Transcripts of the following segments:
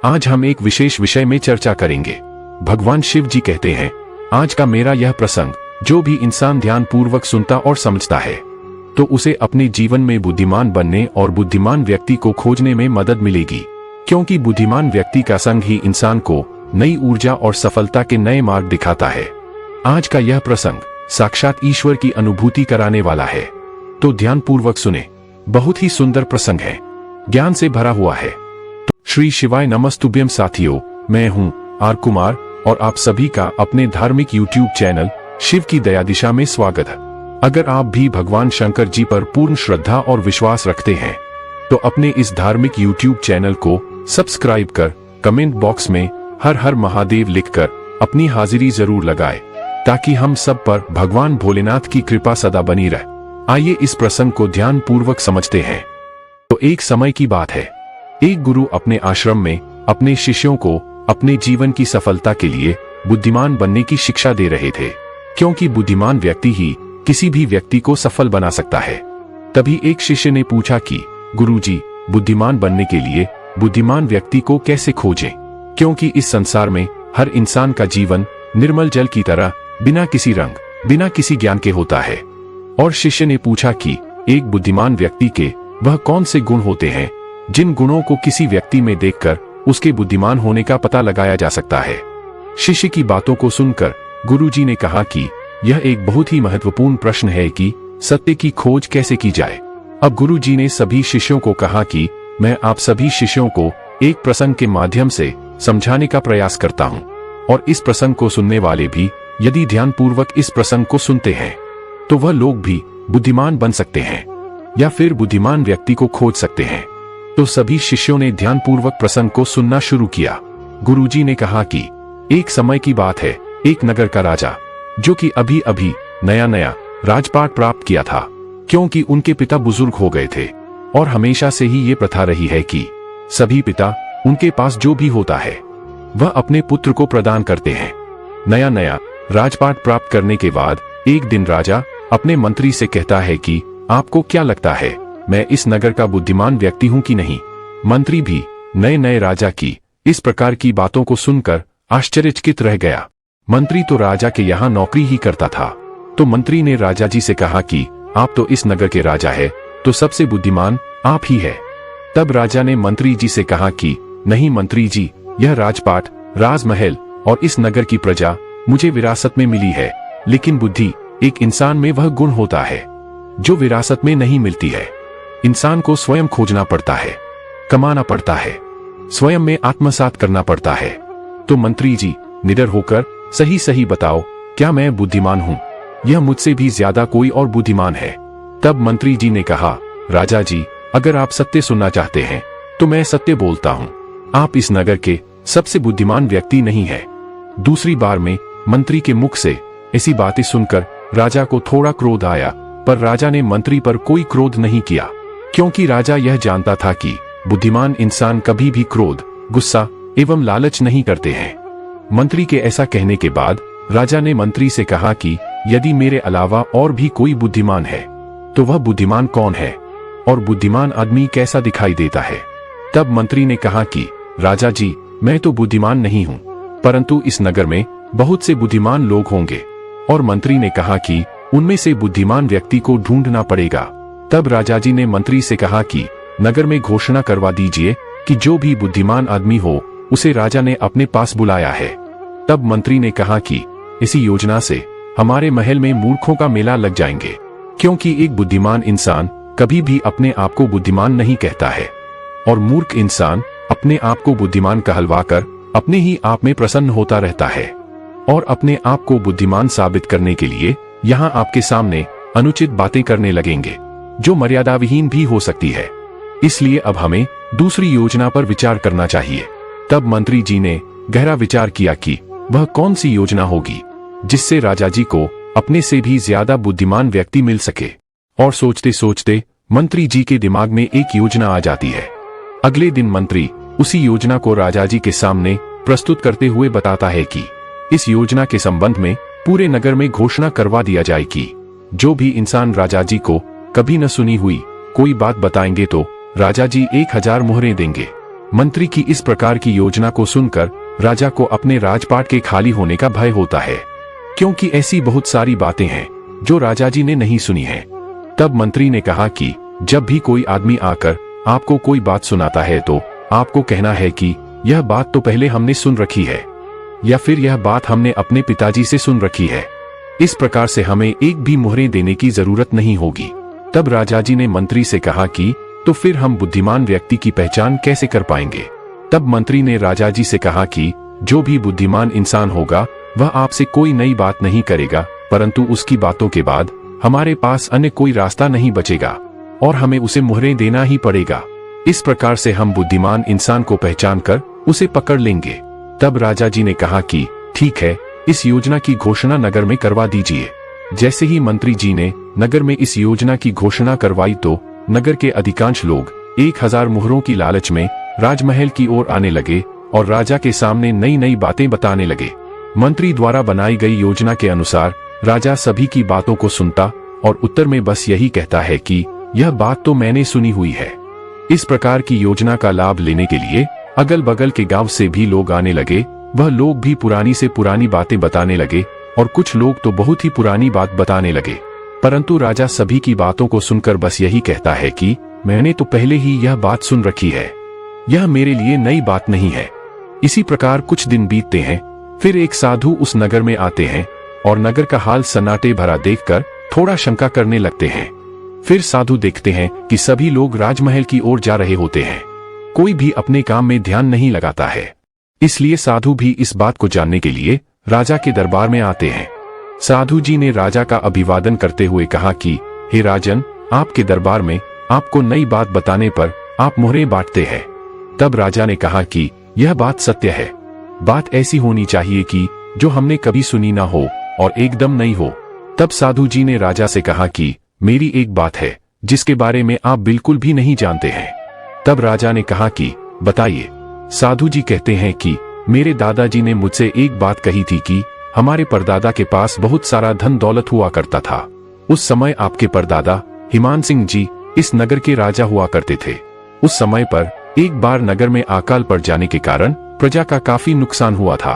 आज हम एक विशेष विषय में चर्चा करेंगे। भगवान शिव जी कहते हैं, आज का मेरा यह प्रसंग जो भी इंसान ध्यान पूर्वक सुनता और समझता है तो उसे अपने जीवन में बुद्धिमान बनने और बुद्धिमान व्यक्ति को खोजने में मदद मिलेगी, क्योंकि बुद्धिमान व्यक्ति का संग ही इंसान को नई ऊर्जा और सफलता के नए मार्ग दिखाता है। आज का यह प्रसंग साक्षात ईश्वर की अनुभूति कराने वाला है, तो ध्यान पूर्वक सुने। बहुत ही सुंदर प्रसंग है, ज्ञान से भरा हुआ है। तो श्री शिवाय नमस्तुभ्यम साथियों, मैं हूं आर कुमार और आप सभी का अपने धार्मिक यूट्यूब चैनल शिव की दया दिशा में स्वागत है। अगर आप भी भगवान शंकर जी पर पूर्ण श्रद्धा और विश्वास रखते हैं तो अपने इस धार्मिक यूट्यूब चैनल को सब्सक्राइब कर कमेंट बॉक्स में हर हर महादेव लिखकर अपनी हाजिरी जरूर लगाएं, ताकि हम सब पर भगवान भोलेनाथ की कृपा सदा बनी रहे। आइए इस प्रसंग को ध्यान पूर्वक समझते हैं। तो एक समय की बात है, एक गुरु अपने आश्रम में अपने शिष्यों को अपने जीवन की सफलता के लिए बुद्धिमान बनने की शिक्षा दे रहे थे, क्योंकि बुद्धिमान व्यक्ति ही किसी भी व्यक्ति को सफल बना सकता है। तभी एक शिष्य ने पूछा कि गुरुजी, बुद्धिमान बनने के लिए बुद्धिमान व्यक्ति को कैसे खोजें, क्योंकि इस संसार में हर इंसान का जीवन निर्मल जल की तरह बिना किसी रंग, बिना किसी ज्ञान के होता है। और शिष्य ने पूछा कि एक बुद्धिमान व्यक्ति के वह कौन से गुण होते हैं जिन गुणों को किसी व्यक्ति में देखकर उसके बुद्धिमान होने का पता लगाया जा सकता है। शिष्य की बातों को सुनकर गुरुजी ने कहा कि यह एक बहुत ही महत्वपूर्ण प्रश्न है कि सत्य की खोज कैसे की जाए। अब गुरुजी ने सभी शिष्यों को कहा कि मैं आप सभी शिष्यों को एक प्रसंग के माध्यम से समझाने का प्रयास करता हूं, और इस प्रसंग को सुनने वाले भी यदि ध्यान पूर्वक इस प्रसंग को सुनते हैं तो वह लोग भी बुद्धिमान बन सकते हैं या फिर बुद्धिमान व्यक्ति को खोज सकते हैं। तो सभी शिष्यों ने ध्यान पूर्वक प्रसंग को सुनना शुरू किया। गुरुजी ने कहा कि एक समय की बात है, एक नगर का राजा जो कि अभी अभी नया नया राजपाट प्राप्त किया था, क्योंकि उनके पिता बुजुर्ग हो गए थे और हमेशा से ही ये प्रथा रही है कि सभी पिता उनके पास जो भी होता है वह अपने पुत्र को प्रदान करते हैं। नया नया राजपाट प्राप्त करने के बाद एक दिन राजा अपने मंत्री से कहता है कि आपको क्या लगता है, मैं इस नगर का बुद्धिमान व्यक्ति हूं कि नहीं। मंत्री भी नए नए राजा की इस प्रकार की बातों को सुनकर आश्चर्यचकित रह गया। मंत्री तो राजा के यहाँ नौकरी ही करता था। तो मंत्री ने राजा जी से कहा कि आप तो इस नगर के राजा है, तो सबसे बुद्धिमान आप ही है। तब राजा ने मंत्री जी से कहा कि नहीं मंत्री जी, यह राजपाट, राजमहल और इस नगर की प्रजा मुझे विरासत में मिली है, लेकिन बुद्धि एक इंसान में वह गुण होता है जो विरासत में नहीं मिलती है। इंसान को स्वयं खोजना पड़ता है, कमाना पड़ता है, स्वयं में आत्मसात करना पड़ता है। तो मंत्री जी निडर होकर सही सही बताओ, क्या मैं बुद्धिमान हूं? यह मुझसे भी ज्यादा कोई और बुद्धिमान है? तब मंत्री जी ने कहा, राजा जी, अगर आप सत्य सुनना चाहते हैं तो मैं सत्य बोलता हूं, आप इस नगर के सबसे बुद्धिमान व्यक्ति नहीं है। दूसरी बार में मंत्री के मुख से ऐसी बातें सुनकर राजा को थोड़ा क्रोध आया, पर राजा ने मंत्री पर कोई क्रोध नहीं किया, क्योंकि राजा यह जानता था कि बुद्धिमान इंसान कभी भी क्रोध, गुस्सा एवं लालच नहीं करते हैं। मंत्री के ऐसा कहने के बाद राजा ने मंत्री से कहा कि यदि मेरे अलावा और भी कोई बुद्धिमान है तो वह बुद्धिमान कौन है और बुद्धिमान आदमी कैसा दिखाई देता है। तब मंत्री ने कहा कि राजा जी, मैं तो बुद्धिमान नहीं हूं, परंतु इस नगर में बहुत से बुद्धिमान लोग होंगे। और मंत्री ने कहा कि उनमें से बुद्धिमान व्यक्ति को ढूंढना पड़ेगा। तब राजा जी ने मंत्री से कहा कि नगर में घोषणा करवा दीजिए कि जो भी बुद्धिमान आदमी हो उसे राजा ने अपने पास बुलाया है। तब मंत्री ने कहा कि इसी योजना से हमारे महल में मूर्खों का मेला लग जाएंगे, क्योंकि एक बुद्धिमान इंसान कभी भी अपने आप को बुद्धिमान नहीं कहता है, और मूर्ख इंसान अपने आप को बुद्धिमान कहलवाकर अपने ही आप में प्रसन्न होता रहता है और अपने आप को बुद्धिमान साबित करने के लिए यहाँ आपके सामने अनुचित बातें करने लगेंगे, जो मर्यादाविहीन भी हो सकती है। इसलिए अब हमें दूसरी योजना पर विचार करना चाहिए। तब मंत्री जी ने गहरा विचार किया कि वह कौन सी योजना होगी जिससे राजा जी को अपने से भी ज्यादा बुद्धिमान व्यक्ति मिल सके। और सोचते सोचते मंत्री जी के दिमाग में एक योजना आ जाती है। अगले दिन मंत्री उसी योजना को राजा जी के सामने प्रस्तुत करते हुए बताता है कि इस योजना के संबंध में पूरे नगर में घोषणा करवा दिया जाए कि जो भी इंसान राजा जी को कभी न सुनी हुई कोई बात बताएंगे तो राजा जी 1000 मुहरें देंगे। मंत्री की इस प्रकार की योजना को सुनकर राजा को अपने राजपाट के खाली होने का भय होता है, क्योंकि ऐसी बहुत सारी बातें हैं जो राजा जी ने नहीं सुनी हैं। तब मंत्री ने कहा कि जब भी कोई आदमी आकर आपको कोई बात सुनाता है तो आपको कहना है कि यह बात तो पहले हमने सुन रखी है, या फिर यह बात हमने अपने पिताजी से सुन रखी है। इस प्रकार से हमें एक भी मुहरें देने की जरूरत नहीं होगी। तब राजा जी ने मंत्री से कहा कि तो फिर हम बुद्धिमान व्यक्ति की पहचान कैसे कर पाएंगे। तब मंत्री ने राजा जी से कहा कि जो भी बुद्धिमान इंसान होगा वह आपसे कोई नई बात नहीं करेगा, परंतु उसकी बातों के बाद हमारे पास अन्य कोई रास्ता नहीं बचेगा और हमें उसे मुहरें देना ही पड़ेगा। इस प्रकार से हम बुद्धिमान इंसान को पहचान कर उसे पकड़ लेंगे। तब राजा जी ने कहा कि ठीक है, इस योजना की घोषणा नगर में करवा दीजिए। जैसे ही मंत्री जी ने नगर में इस योजना की घोषणा करवाई तो नगर के अधिकांश लोग 1000 मुहरों की लालच में राजमहल की ओर आने लगे और राजा के सामने नई नई बातें बताने लगे। मंत्री द्वारा बनाई गई योजना के अनुसार राजा सभी की बातों को सुनता और उत्तर में बस यही कहता है कि यह बात तो मैंने सुनी हुई है। इस प्रकार की योजना का लाभ लेने के लिए अगल बगल के गांव से भी लोग आने लगे। वह लोग भी पुरानी से पुरानी बातें बताने लगे और कुछ लोग तो बहुत ही पुरानी बात बताने लगे, परंतु राजा सभी की बातों को सुनकर बस यही कहता है कि मैंने तो पहले ही यह बात सुन रखी है, यह मेरे लिए नई बात नहीं है। इसी प्रकार कुछ दिन बीतते हैं। फिर एक साधु उस नगर में आते हैं और नगर का हाल सन्नाटे भरा देखकर थोड़ा शंका करने लगते हैं। फिर साधु देखते हैं कि सभी लोग राजमहल की ओर जा रहे होते हैं, कोई भी अपने काम में ध्यान नहीं लगाता है। इसलिए साधु भी इस बात को जानने के लिए राजा के दरबार में आते हैं। साधु जी ने राजा का अभिवादन करते हुए कहा कि हे राजन, आपके दरबार में आपको नई बात बताने पर आप मुहरें बांटते हैं। तब राजा ने कहा कि यह बात सत्य है। बात ऐसी होनी चाहिए कि जो हमने कभी सुनी ना हो और एकदम नई हो। तब साधु जी ने राजा से कहा कि मेरी एक बात है जिसके बारे में आप बिल्कुल भी नहीं जानते हैं। तब राजा ने कहा कि बताइए। साधु जी कहते हैं कि मेरे दादाजी ने मुझसे एक बात कही थी कि हमारे परदादा के पास बहुत सारा धन दौलत हुआ करता था। उस समय आपके परदादा हिमान सिंह जी इस नगर के राजा हुआ करते थे। उस समय पर एक बार नगर में अकाल पड़ जाने के कारण प्रजा का काफी नुकसान हुआ था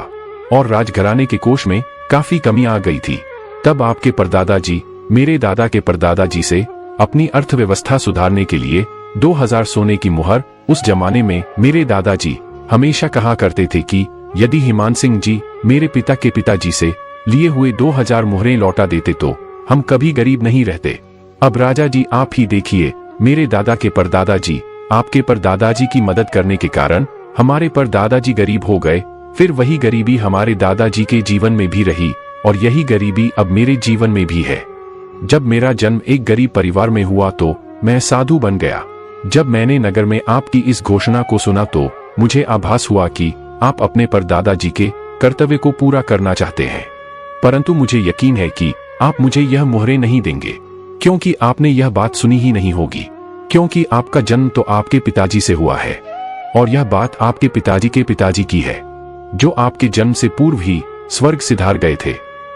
और राजघराने के कोष में काफी कमी आ गई थी। तब आपके परदादा जी मेरे दादा के परदादा जी से अपनी अर्थव्यवस्था सुधारने के लिए 2000 सोने की मुहर, उस जमाने में मेरे दादाजी हमेशा कहा करते थे कि यदि हिमान सिंह जी मेरे पिता के पिताजी से लिए हुए 2000 मुहरें लौटा देते तो हम कभी गरीब नहीं रहते। अब राजा जी आप ही देखिए, मेरे दादा के परदादा जी आपके परदादाजी की मदद करने के कारण हमारे परदादाजी गरीब हो गए। फिर वही गरीबी हमारे दादाजी के जीवन में भी रही और यही गरीबी अब मेरे जीवन में भी है। जब मेरा जन्म एक गरीब परिवार में हुआ तो मैं साधु बन गया। जब मैंने नगर में आपकी इस घोषणा को सुना तो मुझे आभास हुआ कि आप अपने परदादाजी के कर्तव्य को पूरा करना चाहते हैं, परंतु मुझे यकीन है कि आप मुझे यह मुहरें नहीं देंगे, क्योंकि आपने यह बात सुनी ही नहीं होगी, क्योंकि आपका जन्म तो आपके पिताजी से हुआ है और यह बात आपके पिताजी के पिताजी की है, जो आपके जन्म से पूर्व ही स्वर्ग सिधार गए थे।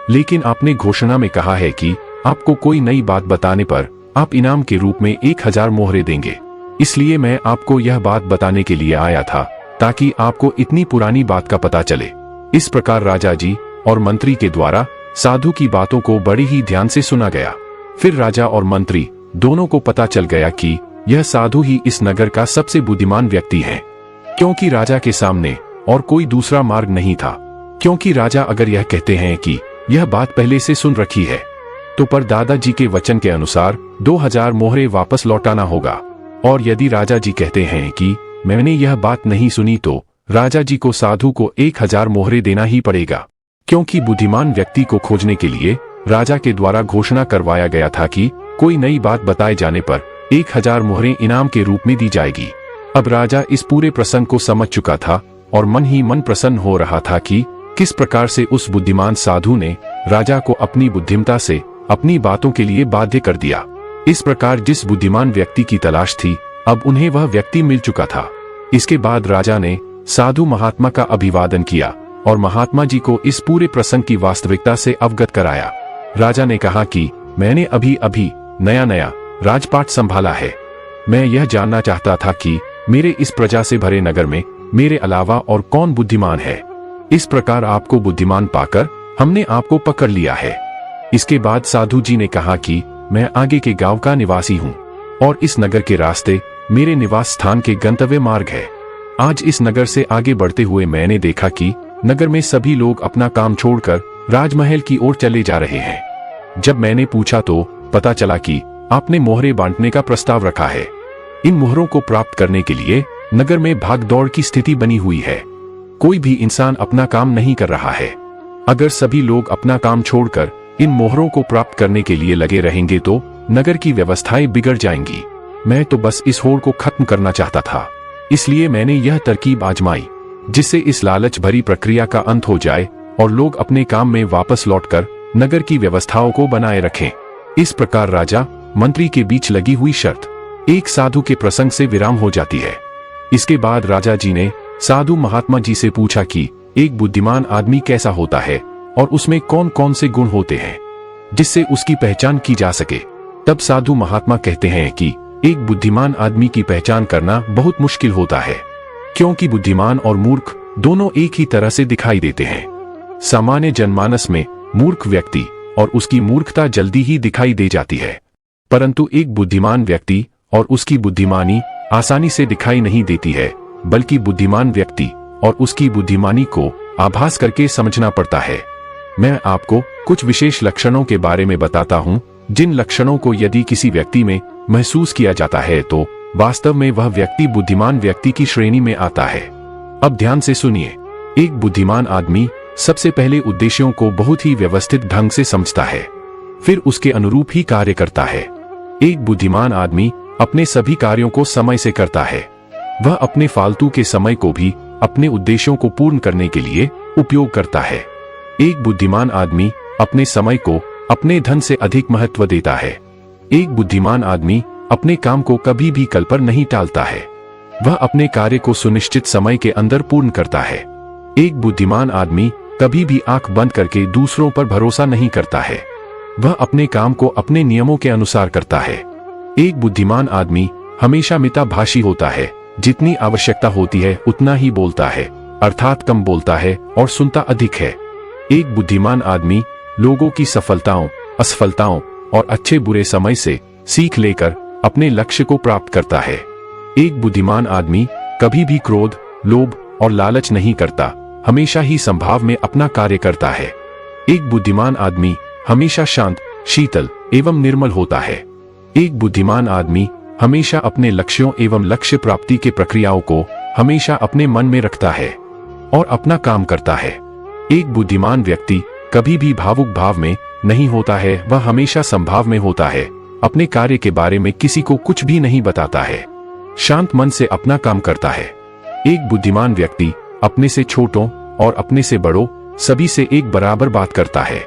लेकिन आपने घोषणा में कहा है कि आपको कोई नई बात बताने पर आप इनाम के रूप में 1000 मोहरें देंगे। इसलिए मैं आपको यह बात बताने के लिए आया था ताकि आपको इतनी पुरानी बात का पता चले। इस प्रकार राजा जी और मंत्री के द्वारा साधु की बातों को बड़े ही ध्यान से सुना गया। फिर राजा और मंत्री दोनों को पता चल गया कि यह साधु ही इस नगर का सबसे बुद्धिमान व्यक्ति है, क्योंकि राजा के सामने और कोई दूसरा मार्ग नहीं था। क्योंकि राजा अगर यह कहते हैं कि यह बात पहले से सुन रखी है तो परदादाजी के वचन के अनुसार 2000 मोहरें वापस लौटाना होगा, और यदि राजा जी कहते हैं कि मैंने यह बात नहीं सुनी तो राजा जी को साधु को 1000 मोहरें देना ही पड़ेगा, क्योंकि बुद्धिमान व्यक्ति को खोजने के लिए राजा के द्वारा घोषणा करवाया गया था कि कोई नई बात बताए जाने पर 1000 मोहरें इनाम के रूप में दी जाएगी। अब राजा इस पूरे प्रसंग को समझ चुका था और मन ही मन प्रसन्न हो रहा था कि किस प्रकार से उस बुद्धिमान साधु ने राजा को अपनी बुद्धिमता से अपनी बातों के लिए बाध्य कर दिया। इस प्रकार जिस बुद्धिमान व्यक्ति की तलाश थी, अब उन्हें वह व्यक्ति मिल चुका था। इसके बाद राजा ने साधु महात्मा का अभिवादन किया और महात्मा जी को इस पूरे प्रसंग की वास्तविकता से अवगत कराया। राजा ने कहा कि मैंने अभी अभी नया नया राजपाट संभाला है। मैं यह जानना चाहता था कि मेरे इस प्रजा से भरे नगर में मेरे अलावा और कौन बुद्धिमान है? इस प्रकार आपको बुद्धिमान पाकर हमने आपको पकड़ लिया है। इसके बाद साधु जी ने कहा कि मैं आगे के गांव का निवासी हूँ और इस नगर के रास्ते मेरे निवास स्थान के गंतव्य मार्ग है। आज इस नगर से आगे बढ़ते हुए मैंने देखा कि नगर में सभी लोग अपना काम छोड़कर राजमहल की ओर चले जा रहे हैं। जब मैंने पूछा तो पता चला कि आपने मोहरे बांटने का प्रस्ताव रखा है। इन मोहरों को प्राप्त करने के लिए नगर में भागदौड़ की स्थिति बनी हुई है। कोई भी इंसान अपना काम नहीं कर रहा है। अगर सभी लोग अपना काम छोड़कर इन मोहरों को प्राप्त करने के लिए लगे रहेंगे तो नगर की व्यवस्थाएं बिगड़ जाएंगी। मैं तो बस इस होड़ को खत्म करना चाहता था, इसलिए मैंने यह तरकीब आजमाई जिससे इस लालच भरी प्रक्रिया का अंत हो जाए और लोग अपने काम में वापस लौटकर नगर की व्यवस्थाओं को बनाए रखें। इस प्रकार राजा मंत्री के बीच लगी हुई शर्त एक साधु के प्रसंग से विराम हो जाती है। इसके बाद राजा जी ने साधु महात्मा जी से पूछा कि एक बुद्धिमान आदमी कैसा होता है और उसमें कौन कौन से गुण होते हैं जिससे उसकी पहचान की जा सके। तब साधु महात्मा कहते हैं कि एक बुद्धिमान आदमी की पहचान करना बहुत मुश्किल होता है, क्योंकि बुद्धिमान और मूर्ख दोनों एक ही तरह से दिखाई देते हैं। सामान्य जनमानस में मूर्ख व्यक्ति और उसकी मूर्खता जल्दी ही दिखाई दे जाती है, परंतु एक बुद्धिमान व्यक्ति और उसकी बुद्धिमानी आसानी से दिखाई नहीं देती है, बल्कि बुद्धिमान व्यक्ति और उसकी बुद्धिमानी को आभास करके समझना पड़ता है। मैं आपको कुछ विशेष लक्षणों के बारे में बताता हूं, जिन लक्षणों को यदि किसी व्यक्ति में महसूस किया जाता है तो वास्तव में वह व्यक्ति बुद्धिमान व्यक्ति की श्रेणी में आता है। अब ध्यान से सुनिए। एक बुद्धिमान आदमी सबसे पहले उद्देश्यों को बहुत ही व्यवस्थित ढंग से समझता है, फिर उसके अनुरूप ही कार्य करता है। एक बुद्धिमान आदमी अपने सभी कार्यों को समय से करता है। वह अपने फालतू के समय को भी अपने उद्देश्यों को पूर्ण करने के लिए उपयोग करता है। एक बुद्धिमान आदमी अपने समय को अपने धन से अधिक महत्व देता है। एक बुद्धिमान आदमी अपने काम को कभी भी कल पर नहीं टालता है। वह अपने कार्य को सुनिश्चित समय के अंदर पूर्ण करता है। एक बुद्धिमान आदमी कभी भी आंख बंद करके दूसरों पर भरोसा नहीं करता है। वह अपने काम को अपने नियमों के अनुसार करता है। एक बुद्धिमान आदमी हमेशा मितभाषी होता है। जितनी आवश्यकता होती है उतना ही बोलता है, अर्थात कम बोलता है और सुनता अधिक है। एक बुद्धिमान आदमी लोगों की सफलताओं, असफलताओं और अच्छे बुरे समय से सीख लेकर अपने लक्ष्य को प्राप्त करता है। एक बुद्धिमान आदमी कभी भी क्रोध, लोभ और लालच नहीं करता, हमेशा ही संभाव में अपना कार्य करता है। एक बुद्धिमान आदमी हमेशा शांत, शीतल एवं निर्मल होता है। एक बुद्धिमान आदमी हमेशा अपने लक्ष्यों एवं लक्ष्य प्राप्ति के प्रक्रियाओं को हमेशा अपने मन में रखता है और अपना काम करता है। एक बुद्धिमान व्यक्ति कभी भी भावुक भाव में नहीं होता है, वह हमेशा संभाव में होता है। अपने कार्य के बारे में किसी को कुछ भी नहीं बताता है, शांत मन से अपना काम करता है। एक बुद्धिमान व्यक्ति अपने से छोटों और अपने से बड़ों सभी से एक बराबर बात करता है,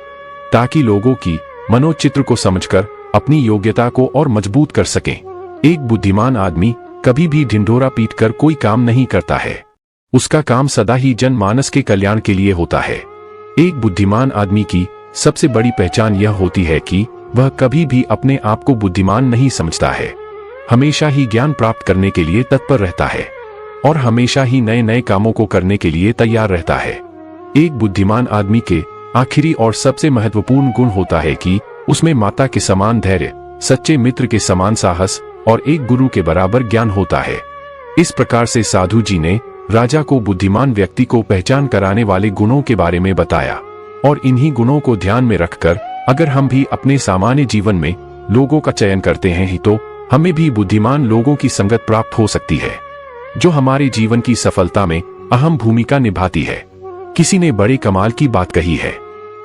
ताकि लोगों की मनोचित्र को समझकर अपनी योग्यता को और मजबूत कर सकें। एक बुद्धिमान आदमी कभी भी ढिंढोरा पीटकर कोई काम नहीं करता है। उसका काम सदा ही जनमानस के कल्याण के लिए होता है। एक बुद्धिमान आदमी की सबसे बड़ी पहचान यह होती है कि वह कभी भी अपने आप को बुद्धिमान नहीं समझता है, हमेशा ही ज्ञान प्राप्त करने के लिए तत्पर रहता है और हमेशा ही नए नए कामों को करने के लिए तैयार रहता है। एक बुद्धिमान आदमी के आखिरी और सबसे महत्वपूर्ण गुण होता है कि उसमें माता के समान धैर्य, सच्चे मित्र के समान साहस और एक गुरु के बराबर ज्ञान होता है। इस प्रकार से साधु जी ने राजा को बुद्धिमान व्यक्ति को पहचान कराने वाले गुणों के बारे में बताया, और इन्हीं गुणों को ध्यान में रखकर अगर हम भी अपने सामान्य जीवन में लोगों का चयन करते हैं तो हमें भी बुद्धिमान लोगों की संगत प्राप्त हो सकती है, जो हमारे जीवन की सफलता में अहम भूमिका निभाती है। किसी ने बड़े कमाल की बात कही है,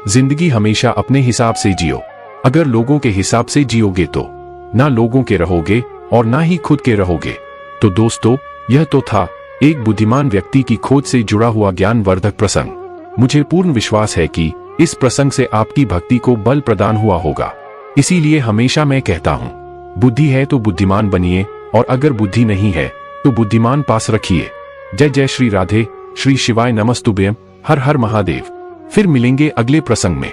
जिंदगी हमेशा अपने हिसाब से जियो। अगर लोगों के हिसाब से जियोगे तो ना लोगों के रहोगे और ना ही खुद के रहोगे। तो दोस्तों, यह तो था एक बुद्धिमान व्यक्ति की खोज से जुड़ा हुआ ज्ञानवर्धक प्रसंग। मुझे पूर्ण विश्वास है कि इस प्रसंग से आपकी भक्ति को बल प्रदान हुआ होगा। इसीलिए हमेशा मैं कहता हूँ, बुद्धि है तो बुद्धिमान बनिए, और अगर बुद्धि नहीं है तो बुद्धिमान पास रखिए। जय जय श्री राधे, श्री शिवाय नमस्तुभ्यं, हर हर महादेव। फिर मिलेंगे अगले प्रसंग में।